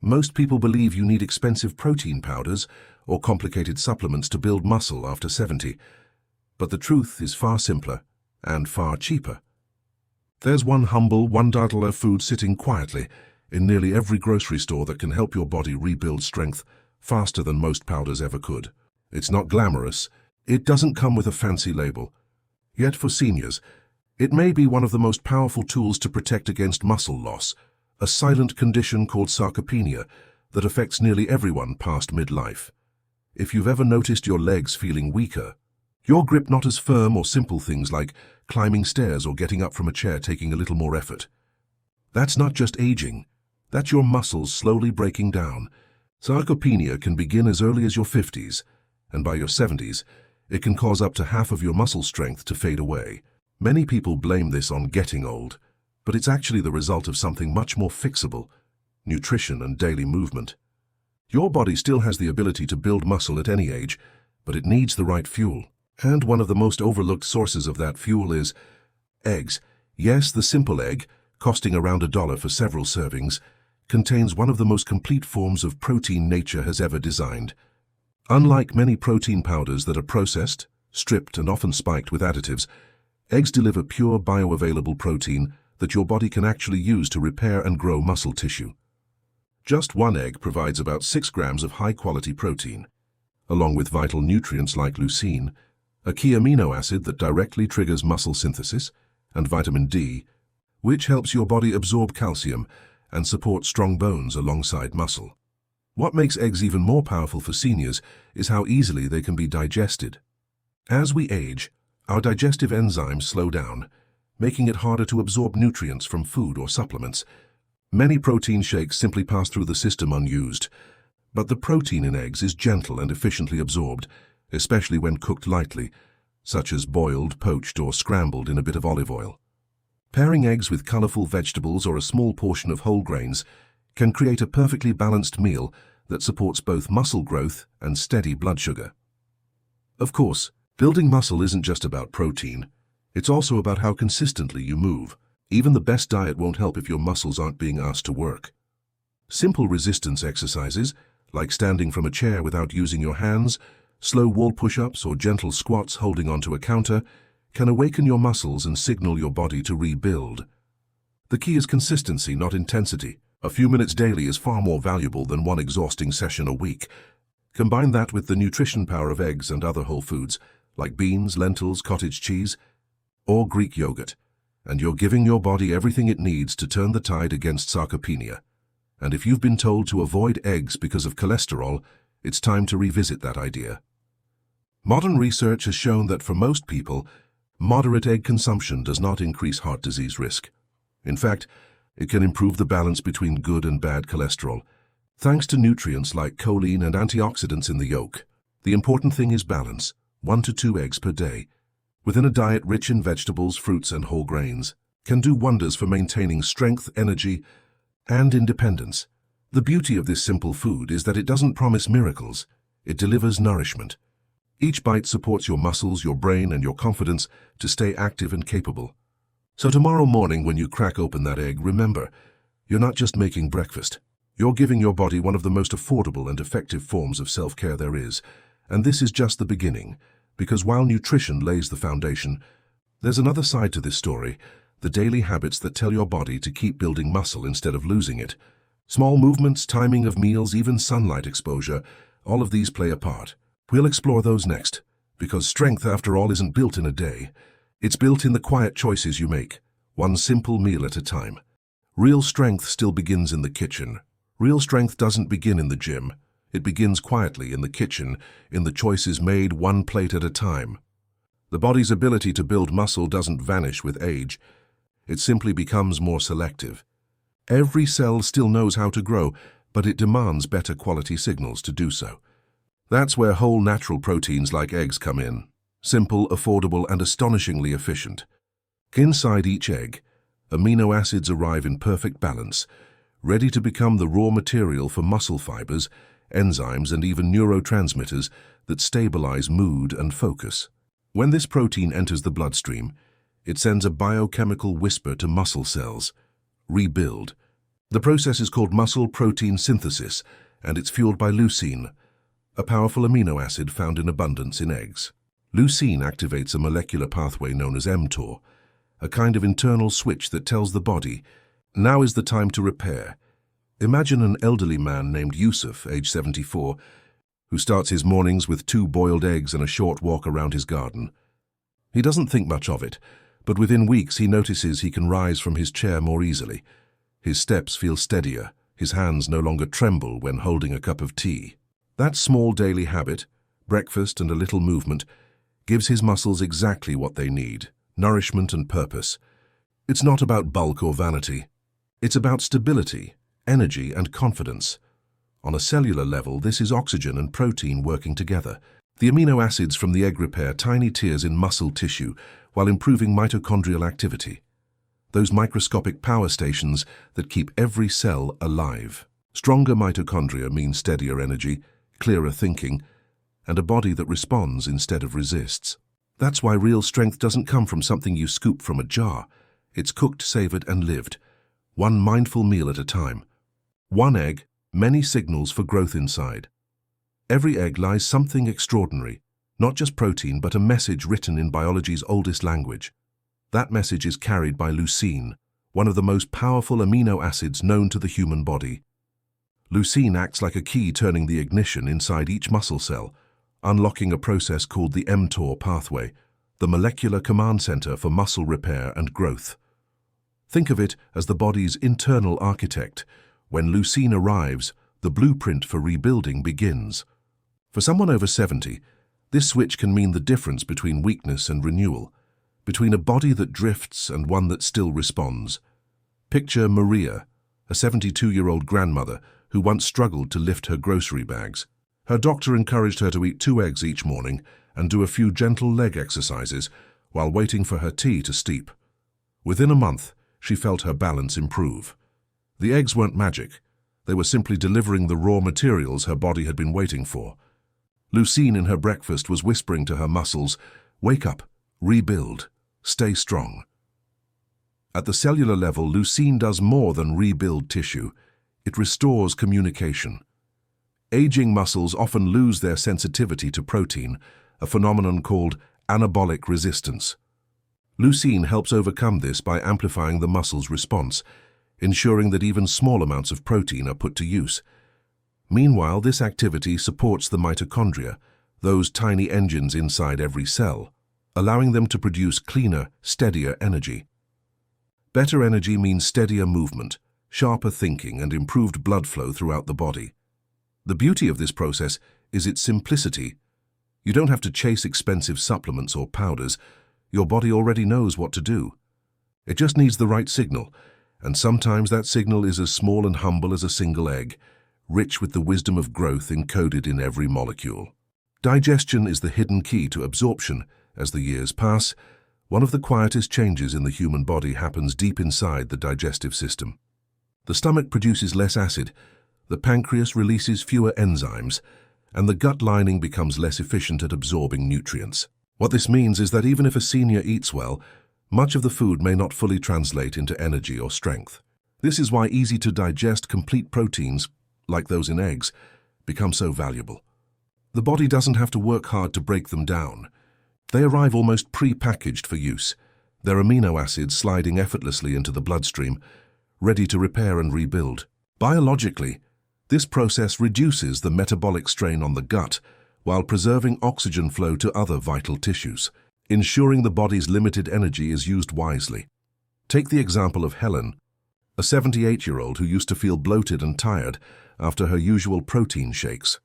Most people believe you need expensive protein powders or complicated supplements to build muscle after 70, but the truth is far simpler and far cheaper. There's one humble $1 food sitting quietly in nearly every grocery store that can help your body rebuild strength faster than most powders ever could. It's not glamorous, it doesn't come with a fancy label. Yet for seniors, it may be one of the most powerful tools to protect against muscle loss, a silent condition called sarcopenia that affects nearly everyone past midlife. If you've ever noticed your legs feeling weaker, your grip not as firm, or simple things like climbing stairs or getting up from a chair taking a little more effort, that's not just aging, that's your muscles slowly breaking down. Sarcopenia can begin as early as your 50s, and by your 70s, it can cause up to half of your muscle strength to fade away. Many people blame this on getting old, but it's actually the result of something much more fixable: nutrition and daily movement. Your body still has the ability to build muscle at any age, but it needs the right fuel. And one of the most overlooked sources of that fuel is eggs. Yes, the simple egg, costing around $1 for several servings, contains one of the most complete forms of protein nature has ever designed. Unlike many protein powders that are processed, stripped, and often spiked with additives, eggs deliver pure bioavailable protein that your body can actually use to repair and grow muscle tissue. Just one egg provides about 6 grams of high-quality protein, along with vital nutrients like leucine, a key amino acid that directly triggers muscle synthesis, and vitamin D, which helps your body absorb calcium and support strong bones alongside muscle. What makes eggs even more powerful for seniors is how easily they can be digested. As we age, our digestive enzymes slow down, making it harder to absorb nutrients from food or supplements. Many protein shakes simply pass through the system unused, but the protein in eggs is gentle and efficiently absorbed, especially when cooked lightly, such as boiled, poached, or scrambled in a bit of olive oil. Pairing eggs with colorful vegetables or a small portion of whole grains can create a perfectly balanced meal that supports both muscle growth and steady blood sugar. Of course, building muscle isn't just about protein. It's also about how consistently you move. Even the best diet won't help if your muscles aren't being asked to work. Simple resistance exercises, like standing from a chair without using your hands, slow wall push-ups, or gentle squats holding onto a counter, can awaken your muscles and signal your body to rebuild. The key is consistency, not intensity. A few minutes daily is far more valuable than one exhausting session a week. Combine that with the nutrition power of eggs and other whole foods, like beans, lentils, cottage cheese, or Greek yogurt, and you're giving your body everything it needs to turn the tide against sarcopenia. And if you've been told to avoid eggs because of cholesterol, it's time to revisit that idea. Modern research has shown that for most people, moderate egg consumption does not increase heart disease risk. In fact, it can improve the balance between good and bad cholesterol, thanks to nutrients like choline and antioxidants in the yolk. The important thing is balance, 1 to 2 eggs per day, within a diet rich in vegetables, fruits, and whole grains, can do wonders for maintaining strength, energy, and independence. The beauty of this simple food is that it doesn't promise miracles, it delivers nourishment. Each bite supports your muscles, your brain, and your confidence to stay active and capable. So tomorrow morning when you crack open that egg, remember, you're not just making breakfast. You're giving your body one of the most affordable and effective forms of self-care there is. And this is just the beginning, because while nutrition lays the foundation, there's another side to this story: the daily habits that tell your body to keep building muscle instead of losing it. Small movements, timing of meals, even sunlight exposure, all of these play a part. We'll explore those next, because strength, after all, isn't built in a day. It's built in the quiet choices you make, one simple meal at a time. Real strength still begins in the kitchen. Real strength doesn't begin in the gym. It begins quietly in the kitchen, in the choices made one plate at a time. The body's ability to build muscle doesn't vanish with age. It simply becomes more selective. Every cell still knows how to grow, but it demands better quality signals to do so. That's where whole natural proteins like eggs come in. Simple, affordable, and astonishingly efficient. Inside each egg, amino acids arrive in perfect balance, ready to become the raw material for muscle fibers, enzymes, and even neurotransmitters that stabilize mood and focus. When this protein enters the bloodstream, it sends a biochemical whisper to muscle cells: rebuild. The process is called muscle protein synthesis, and it's fueled by leucine, a powerful amino acid found in abundance in eggs. Leucine activates a molecular pathway known as mTOR, a kind of internal switch that tells the body, now is the time to repair. Imagine an elderly man named Yusuf, age 74, who starts his mornings with 2 boiled eggs and a short walk around his garden. He doesn't think much of it, but within weeks he notices he can rise from his chair more easily. His steps feel steadier, his hands no longer tremble when holding a cup of tea. That small daily habit, breakfast and a little movement, gives his muscles exactly what they need, nourishment and purpose. It's not about bulk or vanity. It's about stability, energy and confidence. On a cellular level, this is oxygen and protein working together. The amino acids from the egg repair tiny tears in muscle tissue while improving mitochondrial activity. Those microscopic power stations that keep every cell alive. Stronger mitochondria mean steadier energy, clearer thinking, and a body that responds instead of resists. That's why real strength doesn't come from something you scoop from a jar. It's cooked, savored, and lived, one mindful meal at a time. One egg, many signals for growth inside. Every egg lies something extraordinary, not just protein, but a message written in biology's oldest language. That message is carried by leucine, one of the most powerful amino acids known to the human body. Leucine acts like a key turning the ignition inside each muscle cell, unlocking a process called the mTOR pathway, the molecular command center for muscle repair and growth. Think of it as the body's internal architect. When leucine arrives, the blueprint for rebuilding begins. For someone over 70, this switch can mean the difference between weakness and renewal, between a body that drifts and one that still responds. Picture Maria, a 72-year-old grandmother who once struggled to lift her grocery bags. Her doctor encouraged her to eat 2 eggs each morning and do a few gentle leg exercises while waiting for her tea to steep. Within a month, she felt her balance improve. The eggs weren't magic. They were simply delivering the raw materials her body had been waiting for. Leucine in her breakfast was whispering to her muscles, "Wake up, rebuild, stay strong." At the cellular level, leucine does more than rebuild tissue. It restores communication. Aging muscles often lose their sensitivity to protein, a phenomenon called anabolic resistance. Leucine helps overcome this by amplifying the muscle's response, ensuring that even small amounts of protein are put to use. Meanwhile, this activity supports the mitochondria, those tiny engines inside every cell, allowing them to produce cleaner, steadier energy. Better energy means steadier movement, sharper thinking, and improved blood flow throughout the body. The beauty of this process is its simplicity. You don't have to chase expensive supplements or powders. Your body already knows what to do. It just needs the right signal, and sometimes that signal is as small and humble as a single egg, rich with the wisdom of growth encoded in every molecule. Digestion is the hidden key to absorption. As the years pass, one of the quietest changes in the human body happens deep inside the digestive system. The stomach produces less acid, the pancreas releases fewer enzymes, and the gut lining becomes less efficient at absorbing nutrients. What this means is that even if a senior eats well, much of the food may not fully translate into energy or strength. This is why easy-to-digest complete proteins, like those in eggs, become so valuable. The body doesn't have to work hard to break them down. They arrive almost pre-packaged for use, their amino acids sliding effortlessly into the bloodstream, ready to repair and rebuild. Biologically, this process reduces the metabolic strain on the gut while preserving oxygen flow to other vital tissues, ensuring the body's limited energy is used wisely. Take the example of Helen, a 78-year-old who used to feel bloated and tired after her usual protein shakes.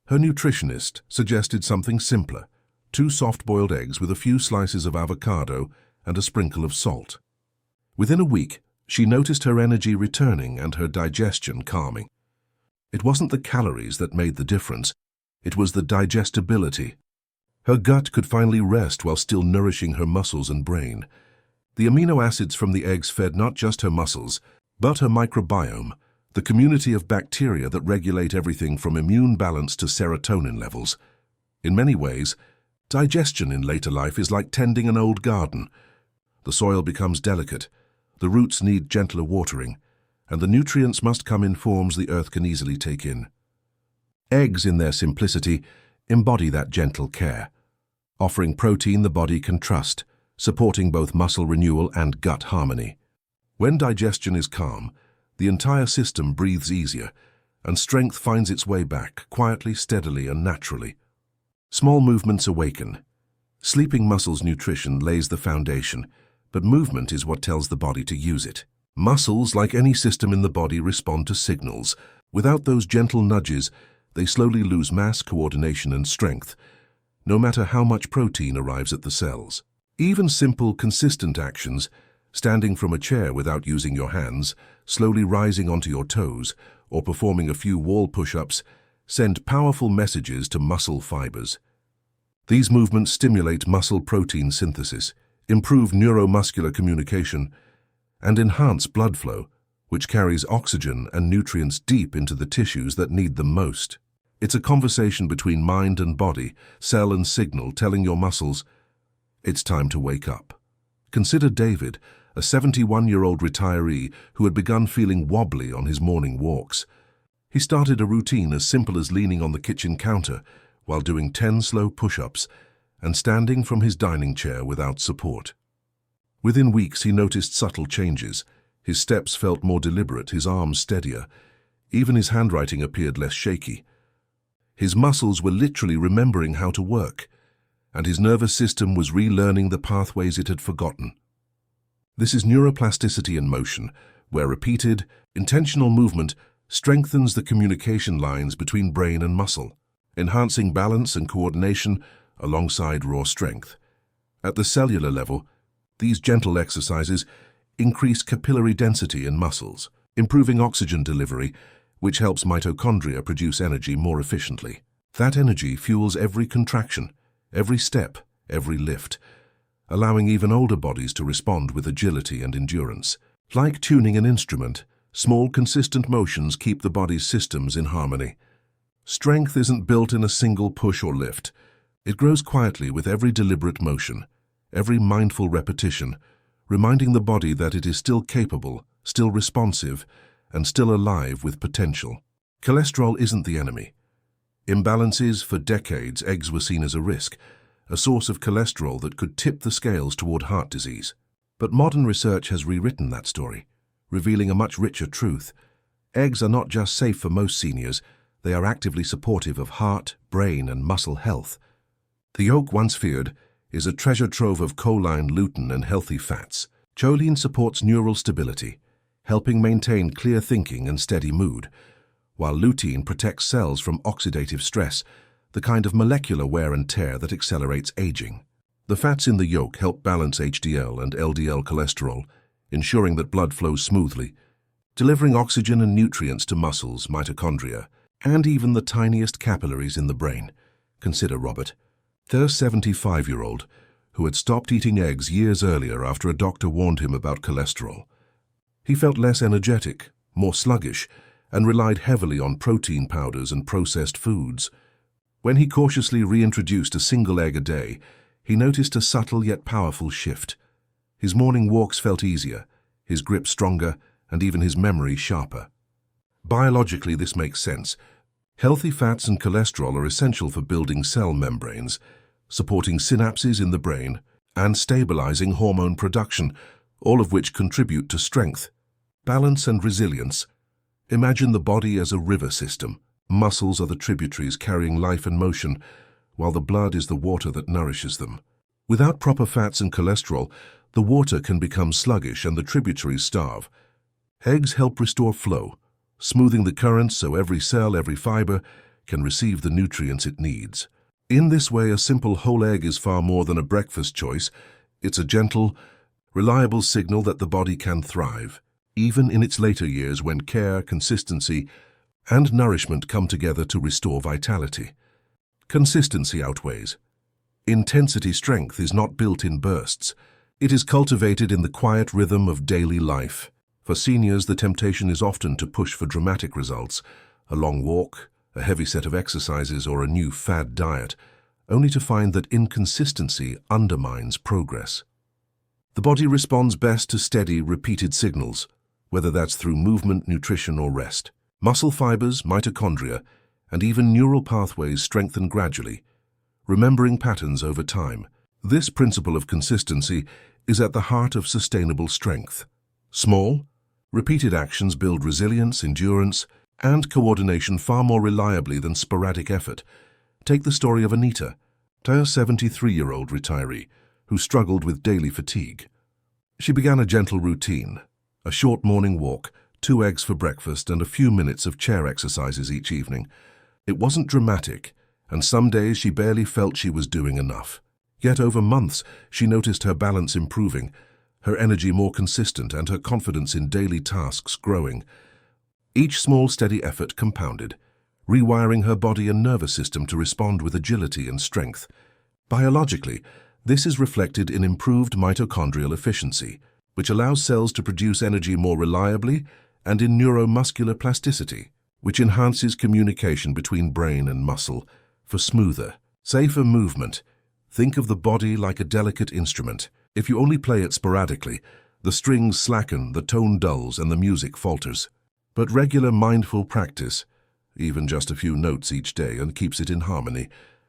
Her nutritionist suggested something simpler: 2 soft-boiled eggs with a few slices of avocado and a sprinkle of salt. Within a week, she noticed her energy returning and her digestion calming. It wasn't the calories that made the difference, it was the digestibility. Her gut could finally rest while still nourishing her muscles and brain. The amino acids from the eggs fed not just her muscles, but her microbiome, the community of bacteria that regulate everything from immune balance to serotonin levels. In many ways, digestion in later life is like tending an old garden. The soil becomes delicate, the roots need gentler watering, and the nutrients must come in forms the earth can easily take in. Eggs, in their simplicity, embody that gentle care, offering protein the body can trust, supporting both muscle renewal and gut harmony. When digestion is calm, the entire system breathes easier, and strength finds its way back, quietly, steadily, and naturally. Small movements awaken. Sleeping muscles' nutrition lays the foundation, but movement is what tells the body to use it. Muscles, like any system in the body, respond to signals. Without those gentle nudges, they slowly lose mass, coordination, and strength, no matter how much protein arrives at the cells. Even simple, consistent actions, standing from a chair without using your hands, slowly rising onto your toes, or performing a few wall push-ups, send powerful messages to muscle fibers. These movements stimulate muscle protein synthesis, improve neuromuscular communication, and enhance blood flow, which carries oxygen and nutrients deep into the tissues that need them most. It's a conversation between mind and body, cell and signal, telling your muscles, it's time to wake up. Consider David, a 71-year-old retiree who had begun feeling wobbly on his morning walks. He started a routine as simple as leaning on the kitchen counter while doing 10 slow push-ups and standing from his dining chair without support. Within weeks, he noticed subtle changes. His steps felt more deliberate, his arms steadier. Even his handwriting appeared less shaky. His muscles were literally remembering how to work, and his nervous system was relearning the pathways it had forgotten. This is neuroplasticity in motion, where repeated, intentional movement strengthens the communication lines between brain and muscle, enhancing balance and coordination alongside raw strength. At the cellular level, these gentle exercises increase capillary density in muscles, improving oxygen delivery, which helps mitochondria produce energy more efficiently. That energy fuels every contraction, every step, every lift, allowing even older bodies to respond with agility and endurance. Like tuning an instrument, small, consistent motions keep the body's systems in harmony. Strength isn't built in a single push or lift. It grows quietly with every deliberate motion, every mindful repetition, reminding the body that it is still capable, still responsive, and still alive with potential. Cholesterol isn't the enemy. Imbalances. For decades, eggs were seen as a risk, a source of cholesterol that could tip the scales toward heart disease. But modern research has rewritten that story, revealing a much richer truth. Eggs are not just safe for most seniors, they are actively supportive of heart, brain, and muscle health. The yolk, once feared, is a treasure trove of choline, lutein, and healthy fats. Choline supports neural stability, helping maintain clear thinking and steady mood, while lutein protects cells from oxidative stress, the kind of molecular wear and tear that accelerates aging. The fats in the yolk help balance HDL and LDL cholesterol, ensuring that blood flows smoothly, delivering oxygen and nutrients to muscles, mitochondria, and even the tiniest capillaries in the brain. Consider Robert, the 75-year-old, who had stopped eating eggs years earlier after a doctor warned him about cholesterol. He felt less energetic, more sluggish, and relied heavily on protein powders and processed foods. When he cautiously reintroduced a single egg a day, he noticed a subtle yet powerful shift. His morning walks felt easier, his grip stronger, and even his memory sharper. Biologically, this makes sense. Healthy fats and cholesterol are essential for building cell membranes, supporting synapses in the brain, and stabilizing hormone production, all of which contribute to strength, balance, and resilience. Imagine the body as a river system. Muscles are the tributaries carrying life and motion, while the blood is the water that nourishes them. Without proper fats and cholesterol, the water can become sluggish and the tributaries starve. Eggs help restore flow, smoothing the currents so every cell, every fiber, can receive the nutrients it needs. In this way, a simple whole egg is far more than a breakfast choice. It's a gentle, reliable signal that the body can thrive, even in its later years when care, consistency, and nourishment come together to restore vitality. Consistency outweighs. Intensity. Strength is not built in bursts. It is cultivated in the quiet rhythm of daily life. For seniors, the temptation is often to push for dramatic results, a long walk, a heavy set of exercises, or a new fad diet, only to find that inconsistency undermines progress. The body responds best to steady, repeated signals. whether that's through movement, nutrition, or rest. Muscle fibers, mitochondria, and even neural pathways strengthen gradually, remembering patterns over time. This principle of consistency is at the heart of sustainable strength. Small, repeated actions build resilience, endurance, and coordination far more reliably than sporadic effort. Take the story of Anita, a 73-year-old retiree who struggled with daily fatigue. She began a gentle routine, a short morning walk, 2 eggs for breakfast, and a few minutes of chair exercises each evening. It wasn't dramatic, and some days she barely felt she was doing enough. Yet over months, she noticed her balance improving, her energy more consistent, and her confidence in daily tasks growing. Each small, steady effort compounded, rewiring her body and nervous system to respond with agility and strength. Biologically, this is reflected in improved mitochondrial efficiency, which allows cells to produce energy more reliably, and in neuromuscular plasticity, which enhances communication between brain and muscle for smoother, safer movement. Think of the body like a delicate instrument. If you only play it sporadically, the strings slacken, the tone dulls, and the music falters. But regular mindful practice, even just a few notes each day, and keeps it in harmony.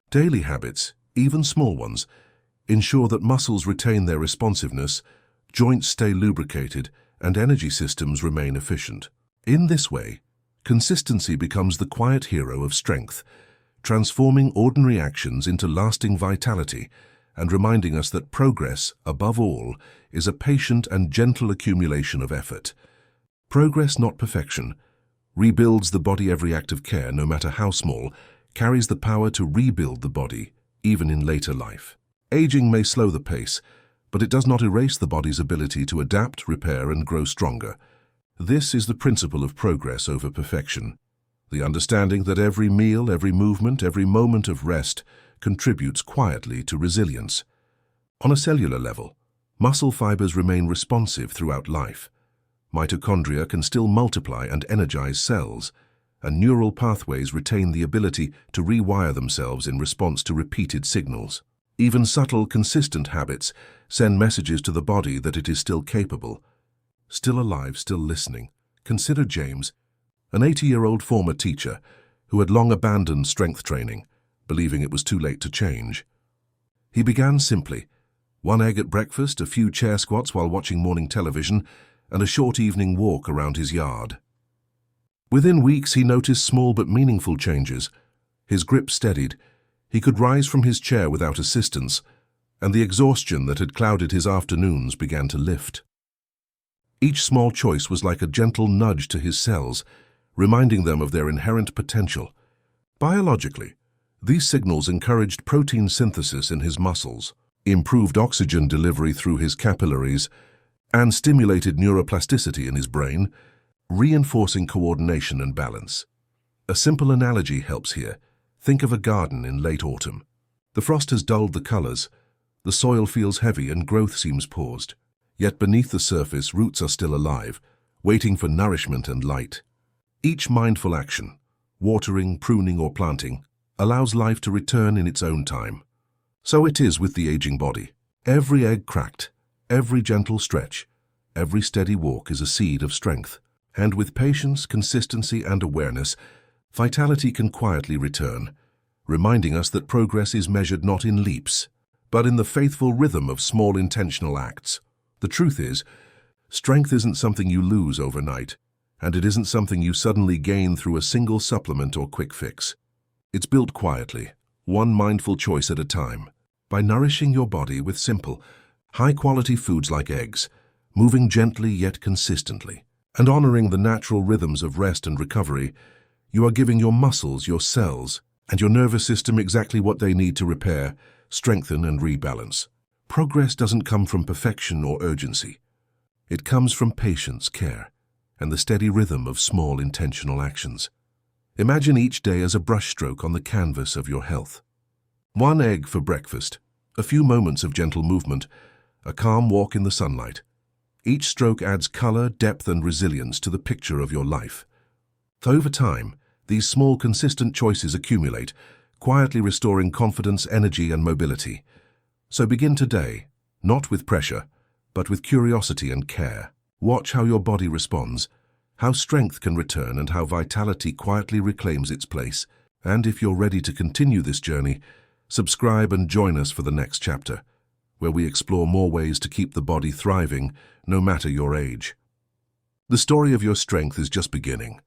Daily habits, even small ones, ensure that muscles retain their responsiveness, joints stay lubricated, and energy systems remain efficient. In this way, consistency becomes the quiet hero of strength, transforming ordinary actions into lasting vitality and reminding us that progress, above all, is a patient and gentle accumulation of effort. Progress, not perfection, rebuilds the body. Every act of care, no matter how small, carries the power to rebuild the body, even in later life. Aging may slow the pace, but it does not erase the body's ability to adapt, repair, and grow stronger. This is the principle of progress over perfection. The understanding that every meal, every movement, every moment of rest contributes quietly to resilience. On a cellular level, muscle fibers remain responsive throughout life. Mitochondria can still multiply and energize cells, and neural pathways retain the ability to rewire themselves in response to repeated signals. Even subtle, consistent habits send messages to the body that it is still capable, still alive, still listening. Consider James, an 80-year-old former teacher who had long abandoned strength training, believing it was too late to change. He began simply: 1 egg at breakfast, a few chair squats while watching morning television, and a short evening walk around his yard. Within weeks, he noticed small but meaningful changes. His grip steadied, he could rise from his chair without assistance, and the exhaustion that had clouded his afternoons began to lift. Each small choice was like a gentle nudge to his cells, reminding them of their inherent potential. Biologically, these signals encouraged protein synthesis in his muscles, improved oxygen delivery through his capillaries, and stimulated neuroplasticity in his brain, reinforcing coordination and balance. A simple analogy helps here. Think of a garden in late autumn. The frost has dulled the colors, the soil feels heavy, and growth seems paused. Yet beneath the surface, roots are still alive, waiting for nourishment and light. Each mindful action, watering, pruning, or planting, allows life to return in its own time. So it is with the aging body. Every egg cracked, every gentle stretch, every steady walk is a seed of strength. And with patience, consistency, and awareness, vitality can quietly return, reminding us that progress is measured not in leaps, but in the faithful rhythm of small intentional acts. The truth is, strength isn't something you lose overnight, and it isn't something you suddenly gain through a single supplement or quick fix. It's built quietly, one mindful choice at a time, by nourishing your body with simple, high-quality foods like eggs, moving gently yet consistently, and honoring the natural rhythms of rest and recovery. You are giving your muscles, your cells, and your nervous system exactly what they need to repair, strengthen, and rebalance. Progress doesn't come from perfection or urgency. It comes from patience, care, and the steady rhythm of small intentional actions. Imagine each day as a brushstroke on the canvas of your health. 1 egg for breakfast, a few moments of gentle movement, a calm walk in the sunlight. Each stroke adds color, depth, and resilience to the picture of your life. Over time, these small, consistent choices accumulate, quietly restoring confidence, energy, and mobility. So begin today, not with pressure, but with curiosity and care. Watch how your body responds, how strength can return and how vitality quietly reclaims its place. And if you're ready to continue this journey, subscribe and join us for the next chapter, where we explore more ways to keep the body thriving, no matter your age. The story of your strength is just beginning.